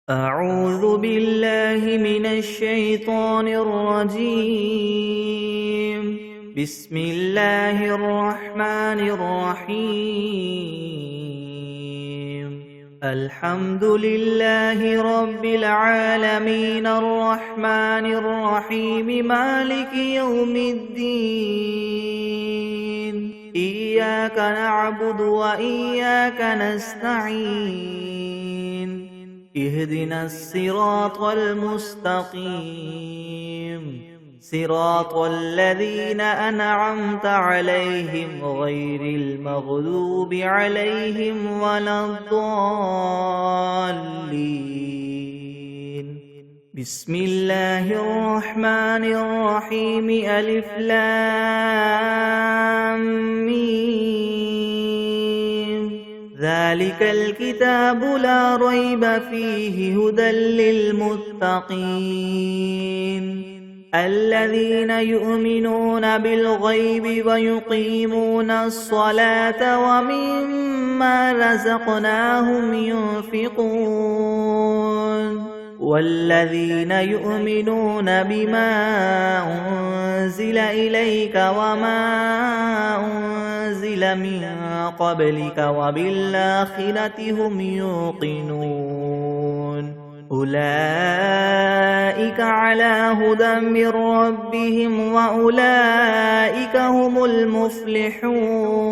أعوذ بالله من الشيطان الرجيم. بسم الله الرحمن الرحيم. الحمد لله رب العالمين الرحمن الرحيم مالك يوم الدين. إياك نعبد وإياك نستعين. اهدنا الصراط المستقيم صراط الذين أنعمت عليهم غير المغضوب عليهم ولا الضالين. بسم الله الرحمن الرحيم. ألف لام ميم. ذلك الكتاب لا ريب فيه هدى للمتقين الذين يؤمنون بالغيب ويقيمون الصلاة ومما رزقناهم ينفقون والذين يؤمنون بما أنزل إليك وما أنزل من قبلك وبالآخرة هم يوقنون أولئك على هدى من ربهم وأولئك هم المفلحون.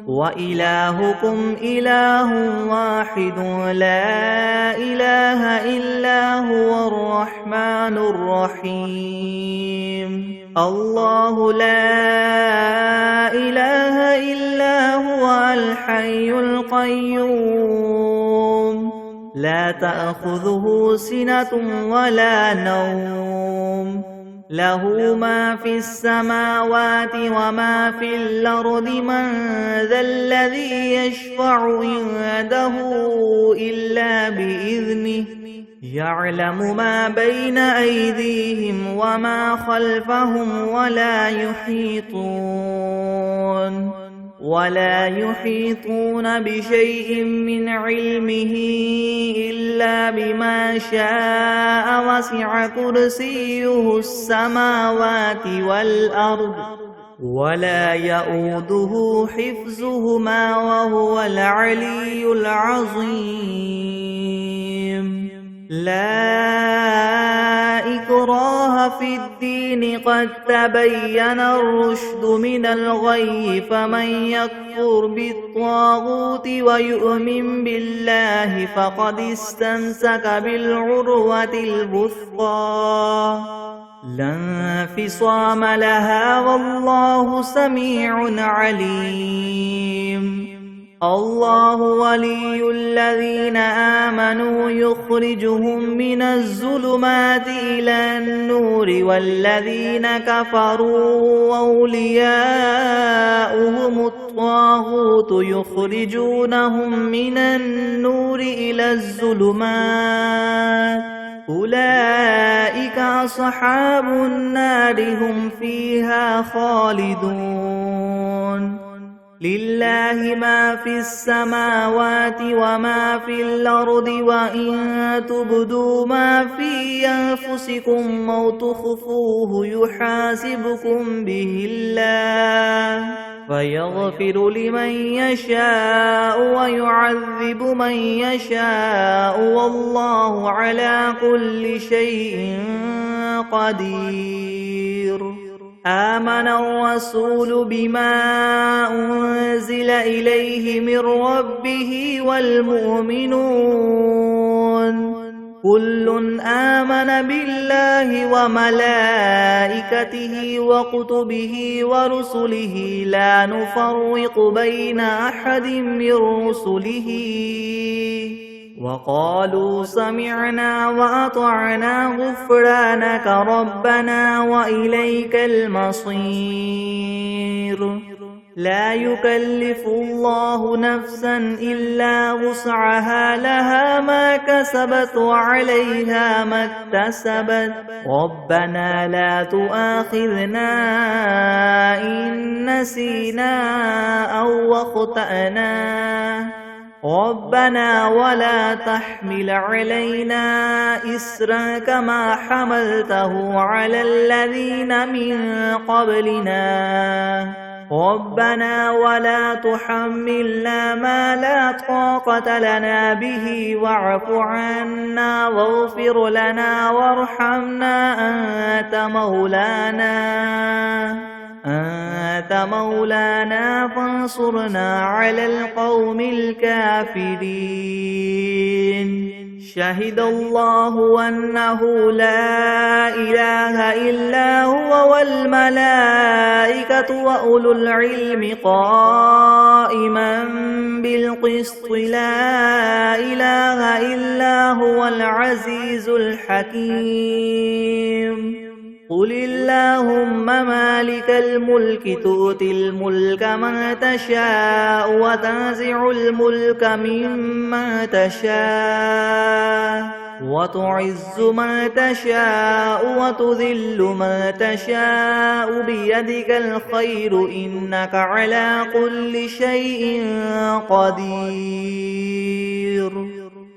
وإلهكم إله واحد لا إله إلا هو الرحمن الرحيم. الله لا إله إلا هو الحي القيوم لا تأخذه سنة ولا نوم له ما في السماوات وما في الأرض. من ذا الذي يشفع عنده إلا بإذنه يعلم ما بين أيديهم وما خلفهم ولا يحيطون بشيء من علمه إلا بما شاء. وسع كرسيه السماوات والأرض ولا يؤوده حفظهما وهو العلي العظيم. لا إكراه في الدين قد تبين الرشد من الغي. فمن يكفر بالطاغوت ويؤمن بالله فقد استمسك بالعروة الوثقى لا انفصام لها والله سميع عليم. الله ولي الذين آمنوا يخرجهم من الظلمات إلى النور والذين كفروا أولياؤهم الطاغوت يخرجونهم من النور إلى الظلمات. أولئك أصحاب النار هم فيها خالدون. لله ما في السماوات وما في الأرض وإن تبدوا ما في أنفسكم أو تخفوه يحاسبكم به الله فيغفر لمن يشاء ويعذب من يشاء والله على كل شيء قدير. آمن الرسول بما أنزل إليه من ربه والمؤمنون كل آمن بالله وملائكته وكتبه ورسله لا نفرق بين أحد من رسله وقالوا سمعنا وأطعنا غفرانك ربنا وإليك المصير. لا يكلف الله نفسا إلا وسعها لها ما كسبت وعليها ما اكتسبت. ربنا لا تؤاخذنا إن نسينا أو أخطأنا ربنا ولا تحمل علينا إسرا كما حملته على الذين من قبلنا ربنا ولا تحملنا ما لا طاقة لنا به واعف عنا واغفر لنا وارحمنا أنت مولانا فانصرنا على القوم الكافرين شهد الله أنه لا إله إلا هو والملائكة وأولو العلم قائما بالقسط لا إله إلا هو العزيز الحكيم قل اللهم مالك الملك تؤتي الملك من تشاء وتنزع الملك ممن تشاء وتعز من تشاء وتذل من تشاء بيدك الخير إنك على كل شيء قدير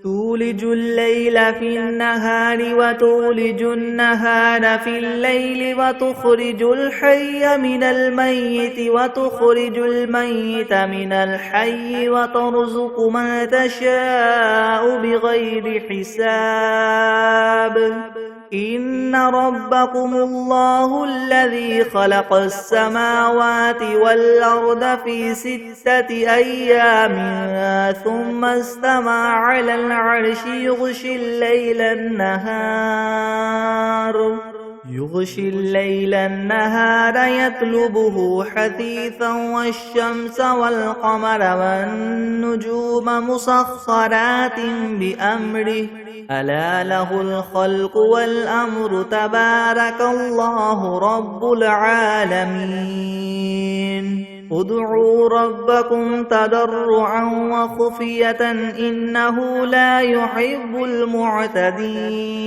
تولج الليل في النهار وتولج النهار في الليل وتخرج الحي من الميت وتخرج الميت من الحي وترزق من تشاء بغير حساب إن ربكم الله الذي خلق السماوات والأرض في 6 أيام ثم استوى على العرش يغشي الليل النهار يطلبه حثيثا والشمس والقمر والنجوم مسخرات بأمره ألا له الخلق والأمر تبارك الله رب العالمين ادعوا ربكم تضرعا وخفية إنه لا يحب المعتدين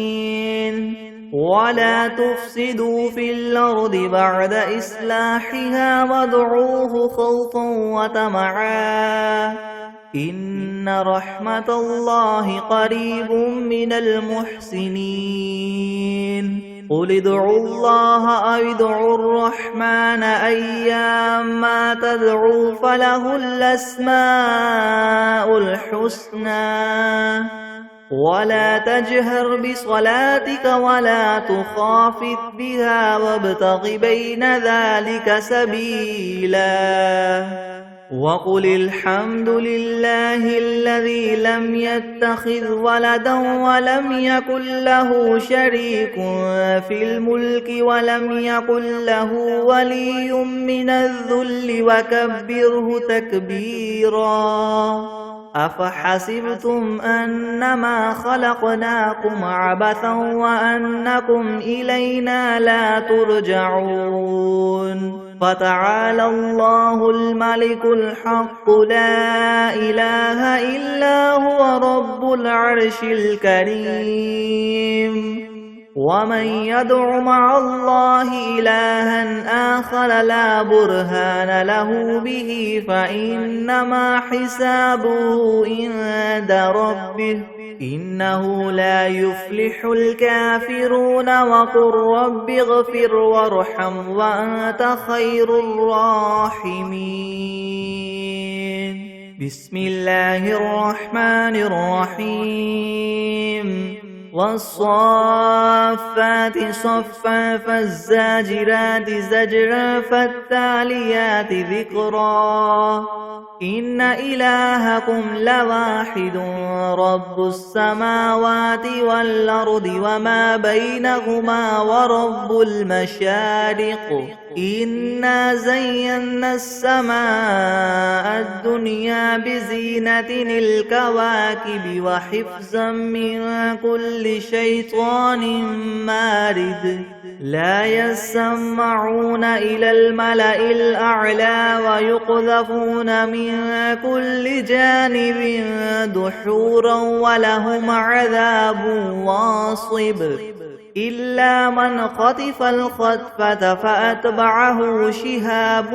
ولا تفسدوا في الأرض بعد إصلاحها وادعوه خوفا وطمعا إن رحمة الله قريب من المحسنين قل ادعوا الله أو ادعوا الرحمن أيما تدعوا فله الأسماء الحسنى ولا تجهر بصلاتك ولا تخافت بها وابتغ بين ذلك سبيلا وقل الحمد لله الذي لم يتخذ ولدا ولم يكن له شريك في الملك ولم يكن له ولي من الذل وكبره تكبيرا أفحسبتم أنما خلقناكم عبثا وأنكم إلينا لا ترجعون فتعالى الله الملك الحق لا إله إلا هو رب العرش الكريم ومن يدع مع الله إلها آخر لا برهان له به فإنما حسابه عند ربه إنه لا يفلح الكافرون وقل رب اغفر وارحم وأنت خير الراحمين بسم الله الرحمن الرحيم والصافات صفا فالزاجرات زجرا فالتاليات ذكرا إن إلهكم لواحد رب السماوات والأرض وما بينهما ورب المشارق إنا زينا السماء الدنيا بزينة الكواكب وحفظا من كل شيطان مارد لا يسمعون إلى الملأ الأعلى ويقذفون من كل جانب دحورا ولهم عذاب واصب إلا من خطف الخطفة فأتبعه شهاب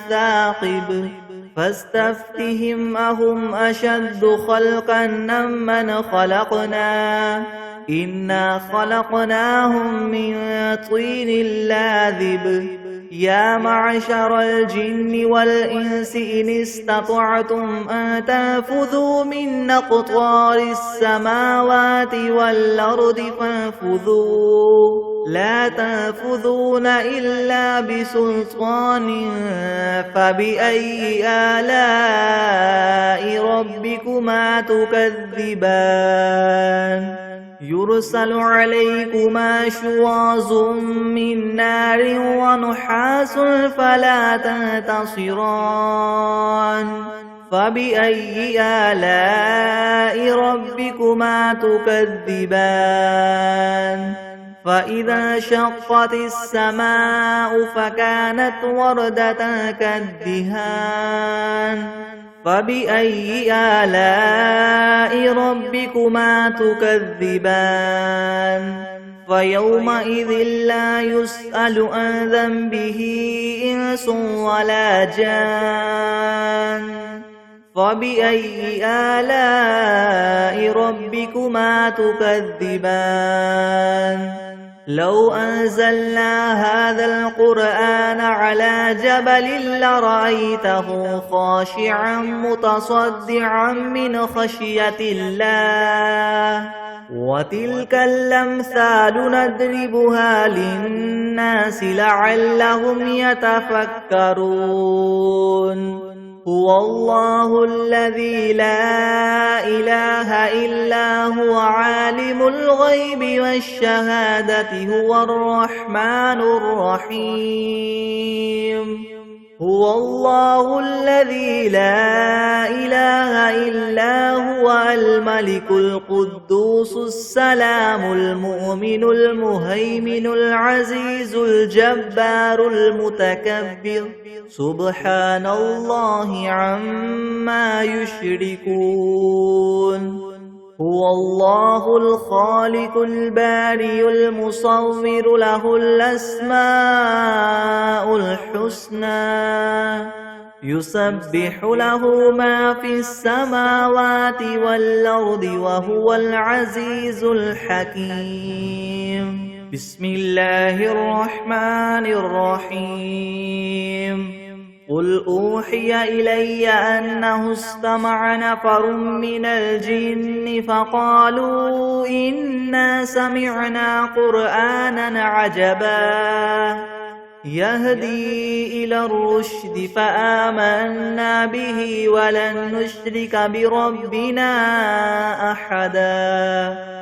ثاقب فاستفتهم أهم أشد خلقا أم من خلقنا إنا خلقناهم من طين لاذب يا معشر الجن والإنس إن استطعتم أن تنفذوا من أقطار السماوات والأرض فانفذوا لا تنفذون إلا بسلطان فبأي آلاء ربكما تكذبان يرسل عليكما شواظ من نار ونحاس فلا تنتصران فبأي آلاء ربكما تكذبان فإذا شقت السماء فكانت وردة كالدهان فبأي آلاء ربكما تكذبان فيومئذ لا يسأل عن ذنبه إنس ولا جان فبأي آلاء ربكما تكذبان لو أنزلنا هذا القرآن على جبل لرأيته خاشعا متصدعا من خشية الله وتلك الأمثال نضربها للناس لعلهم يتفكرون هو الله الذي لا إله إلا هو عالم الغيب والشهادة هو الرحمن الرحيم هو الله الذي لا إله إلا هو الملك القدوس السلام المؤمن المهيمن العزيز الجبار المتكبر سبحان الله عما يشركون هو الله الخالق البارئ المصور له الأسماء الحسنى يسبح له ما في السماوات والأرض وهو العزيز الحكيم بسم الله الرحمن الرحيم قل أوحي إلي أنه استمع نفر من الجن فقالوا إنا سمعنا قرآنا عجبا يهدي إلى الرشد فآمنا به ولن نشرك بربنا أحدا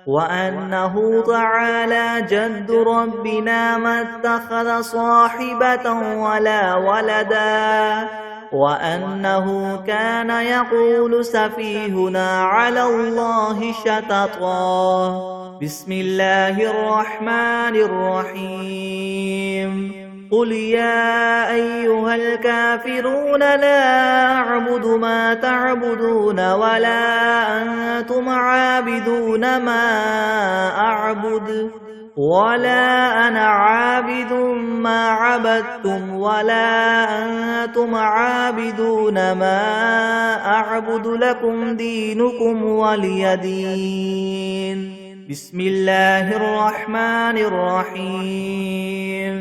وأنه تعالى جد ربنا ما اتخذ صاحبة ولا ولدا وأنه كان يقول سفيهنا على الله شططا بسم الله الرحمن الرحيم قل يا أيها الكافرون لا أعبد ما تعبدون ولا أنتم عابدون ما أعبد ولا أنا عابد ما عبدتم ولا أنتم عابدون ما أعبد لكم دينكم ولي دين بسم الله الرحمن الرحيم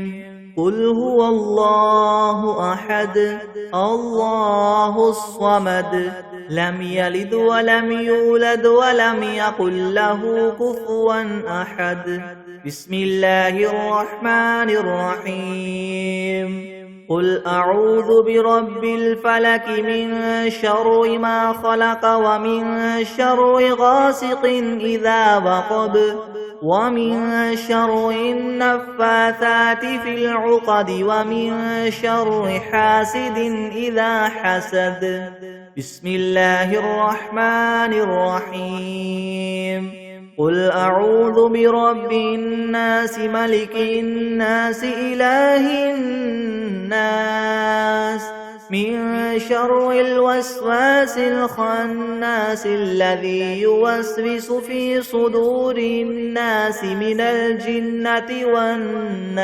قل هو الله أحد الله الصمد لم يلد ولم يولد ولم يكن له كفوا أحد بسم الله الرحمن الرحيم قل أعوذ برب الفلك من شر ما خلق ومن شر غاسق إذا وقب ومن شر النفاثات في العقد ومن شر حاسد إذا حسد بسم الله الرحمن الرحيم قل أعوذ برب الناس ملك الناس إله الناس من شر الوسواس الخناس الذي يوسوس في صدور الناس من الجنة والناس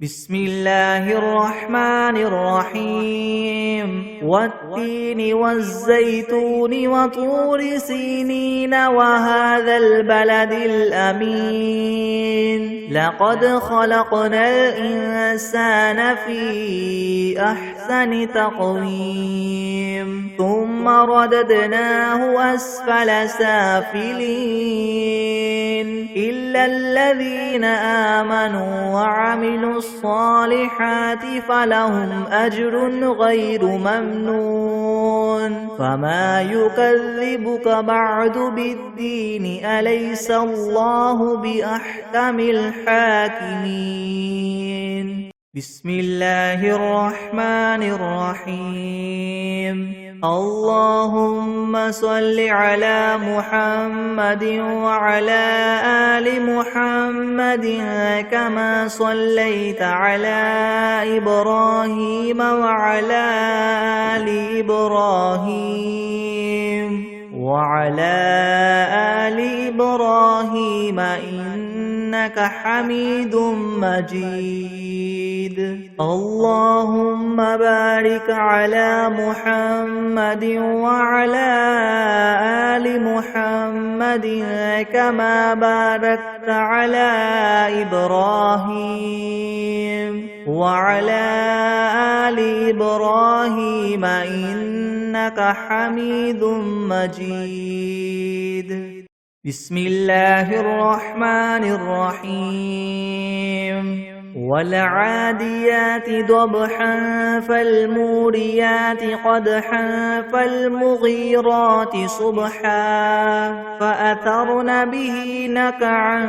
بسم الله الرحمن الرحيم والتين والزيتون وطور سينين وهذا البلد الأمين لقد خلقنا الإنسان في أحسن تقويم ثم رددناه أسفل سافلين إلا الذين آمنوا وعملوا الصالحات فلهم أجر غير ممنون فما يكذبك بعد بالدين أليس الله بأحكم الحاكمين بسم الله الرحمن الرحيم اللهم صل على محمد وعلى آل محمد كما صليت على إبراهيم وعلى آل إبراهيم إنك حميد مجيد اللهم بارك على محمد وعلى آل محمد كما باركت على إبراهيم وعلى آل إبراهيم إنك حميد مجيد بسم الله الرحمن الرحيم والعاديات ضبحا فالموريات قدحا فالمغيرات صبحا فأثرن به نقعا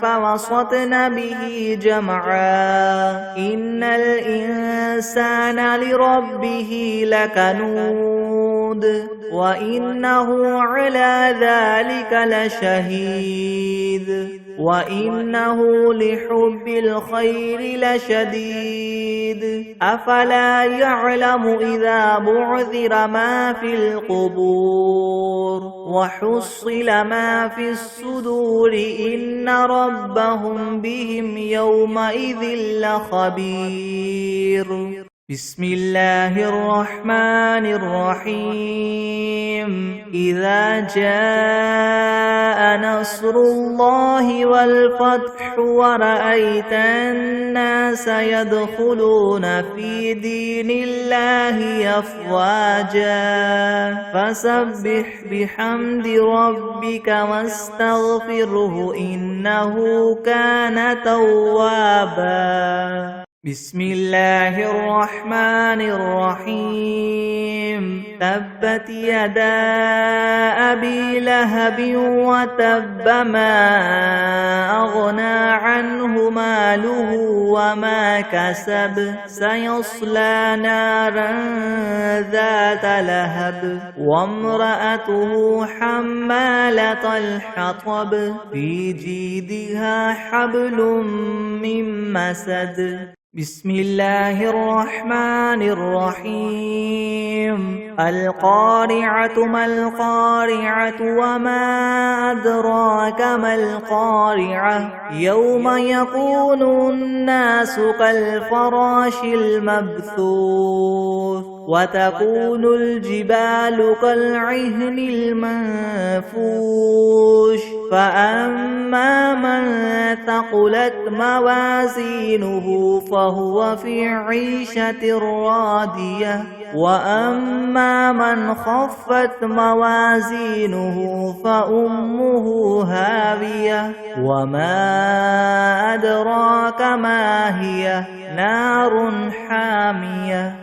فوسطن به جمعا إن الإنسان لربه لكنود وإنه على ذلك لشهيد وإنه لحب الخير لشديد أفلا يعلم إذا بعثر ما في القبور وحصل ما في الصدور إن ربهم بهم يومئذ لخبير بسم الله الرحمن الرحيم إذا جاء نصر الله والفتح ورأيت الناس يدخلون في دين الله أفواجا فسبح بحمد ربك واستغفره إنه كان توابا بسم الله الرحمن الرحيم تبت يدا أبي لهب وتب ما أغنى عنه ماله وما كسب سيصلى نارا ذات لهب وامرأته حمالة الحطب في جيدها حبل من مسد بسم الله الرحمن الرحيم القارعة ما القارعة وما أدراك ما القارعة يوم يكون الناس كالفراش المبثوث وتكون الجبال كالعهن المنفوش فأما من ثقلت موازينه فهو في عيشة راضية وأما من خفت موازينه فأمه هاوية وما أدراك ما هي نار حامية